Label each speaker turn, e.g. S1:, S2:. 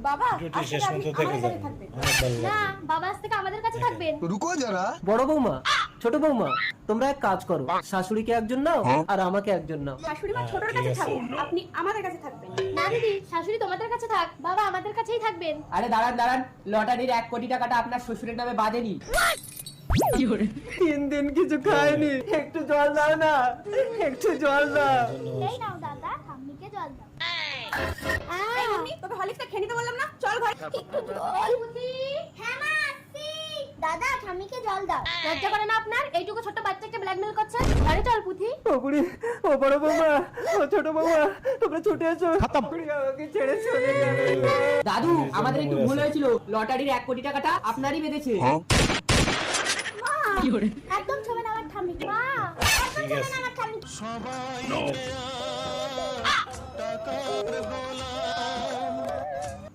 S1: বাবা
S2: ভিডিওটি
S1: আজ
S2: শেষ
S1: থেকে
S2: পর্যন্ত
S1: আপনি
S2: দেখে
S1: আমাদের
S2: যান।
S1: কাছে থাকবেন।
S2: অনেক ভালো
S3: না
S2: লাগবে।
S3: বাবা আজ থেকে আমাদের কাছে থাকবেন।
S4: रुको जरा
S5: বড় বৌমা, ছোট বৌমা, তোমরা এক কাজ করো, শাশুড়িকে একজন নাও আর আমাকে একজন নাও।
S1: শাশুড়ি মা
S2: হ্যাঁ,
S1: ছোটর
S2: ঠিক
S1: কাছে
S2: আছে।
S1: থাকুন, আপনি আমাদের কাছে থাকবেন।
S3: না দিদি, শাশুড়ি তোমাদের কাছে থাক, বাবা আমাদের কাছেই থাকবেন।
S6: আরে দাঁড়ান দাঁড়ান, লটারির 1 কোটি টাকাটা আপনার শ্বশুরের নামে বাঁধেনি।
S5: 3 দিন কিছু খাইনি, একটু জল দাও না, একটু জল দাও।
S3: এই নাও দাদা, ঠাম্মিকে জল দাও।
S1: এই মাম্মি, তোকে হরলিক্সটা খেয়ে নিতে বললাম না, চল ঘরে।
S3: একটু জল বুঝি। হ্যাঁ মা, আসছি। দাদা ঠাম্মিকে জল দাও। লজ্জা করে না আপনার? এইটুকু ছোট বাচ্চাকে ব্ল্যাকমেল করছেন। ঘরে চল পুথি।
S5: ও বুড়ি, ও বড় বৌমা, ও ছোট বৌমা, তোমরা ছুটে এসো। বুড়ি আমাকে ছেড়ে চলে গেল।
S6: দাদু, আমাদের একটু ভুল হয়েছিল, লটারির 1 কোটি টাকাটা আপনারই বেঁধেছে।
S3: মা, একদম ছবে না আমার ঠাম্মি। মা, একদম
S2: ঠিক
S3: ছবে
S2: আছে।
S3: না আমার ঠাম্মি।